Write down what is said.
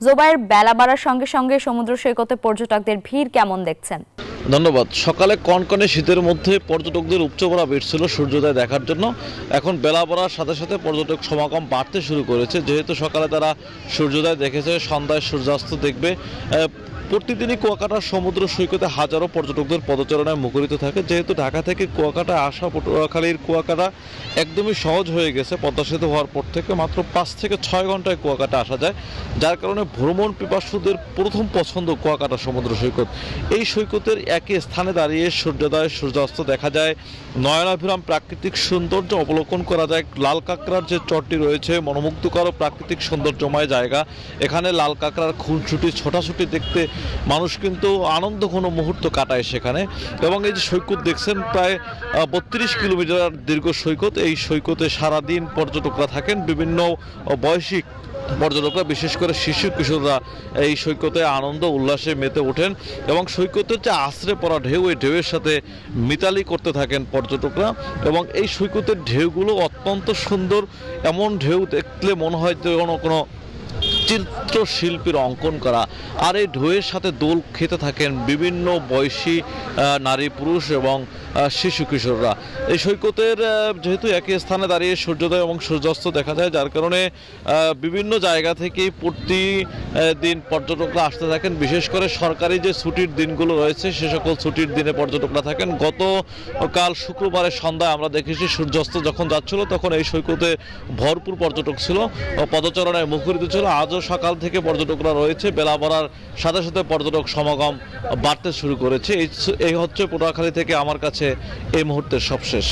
জোবায়ের, বেলা বাড়ার সঙ্গে সঙ্গে সমুদ্র সৈকতে পর্যটকদের ভিড় কেমন দেখছেন? ধন্যবাদ। সকালে কনকনে শীতের মধ্যে পর্যটকদের উপচে পড়া ভিড় ছিল সূর্যোদয় দেখার জন্য। এখন বেলা বাড়ার সাথে সাথে পর্যটক সমাগম বাড়তে শুরু করেছে, যেহেতু সকালে তারা সূর্যোদয় দেখেছে, সন্ধ্যায় সূর্যাস্ত দেখবে। প্রতিদিনই কুয়াকাটার সমুদ্র সৈকতে হাজারো পর্যটকদের পদচারণায় মুখরিত থাকে। যেহেতু ঢাকা থেকে কুয়াকাটা আসা, পটুয়াখালীর কুয়াকাটা একদমই সহজ হয়ে গেছে পদ্মা সেতু হওয়ার পর থেকে। মাত্র 5 থেকে 6 ঘন্টায় কুয়াকাটা আসা যায়, যার কারণে ভ্রমণ পিপাসুদের প্রথম পছন্দ কুয়াকাটা সমুদ্র সৈকত। এই সৈকতের একই স্থানে দাঁড়িয়ে সূর্যোদয় সূর্যাস্ত দেখা যায়, নয়নাভিরাম প্রাকৃতিক সৌন্দর্য অবলোকন করা যায়। লাল কাঁকড়ার যে চরটি রয়েছে, মনোমুগ্ধকর প্রাকৃতিক সৌন্দর্যময় জায়গা। এখানে লাল কাঁকড়ার খুনছুটি ছোটাছুটি দেখতে মানুষ কিন্তু আনন্দ ঘন মুহূর্ত কাটায় সেখানে। এবং এই যে সৈকত দেখছেন, প্রায় 32 কিলোমিটার দীর্ঘ সৈকত। এই সৈকতে সারাদিন পর্যটকরা থাকেন, বিভিন্ন বয়সী পর্যটকরা, বিশেষ করে শিশু কিশোররা এই সৈকতে আনন্দ উল্লাসে মেতে ওঠেন এবং সৈকতের যে আছড়ে পড়া ঢেউ, এই ঢেউয়ের সাথে মিতালি করতে থাকেন পর্যটকরা। এবং এই সৈকতের ঢেউগুলো অত্যন্ত সুন্দর, এমন ঢেউ দেখলে মনে হয় যে কোনো চিত্রশিল্পীর অঙ্কন করা। আর এই ঢেউয়ের সাথে দোল খেতে থাকেন বিভিন্ন বয়সী নারী পুরুষ এবং শিশু কিশোররা। এই সৈকতের যেহেতু একই স্থানে দাঁড়িয়ে সূর্যোদয় এবং সূর্যাস্ত দেখা যায়, যার কারণে বিভিন্ন জায়গা থেকেই প্রতিদিন পর্যটকরা আসতে থাকেন। বিশেষ করে সরকারি যে ছুটির দিনগুলো রয়েছে, সে সকল ছুটির দিনে পর্যটকরা থাকেন। গতকাল শুক্রবারের সন্ধ্যায় আমরা দেখেছি সূর্যাস্ত যখন যাচ্ছিল, তখন এই সৈকতে ভরপুর পর্যটক ছিল, পদচারণায় মুখরিত ছিল। আজও সকাল থেকে পর্যটকরা রয়েছে, বেলা বাড়ার সাথে সাথে পর্যটক সমাগম বাড়তে শুরু করেছে। এই হচ্ছে পটুয়াখালী থেকে আমার কাছে এই মুহূর্তের সবশেষ।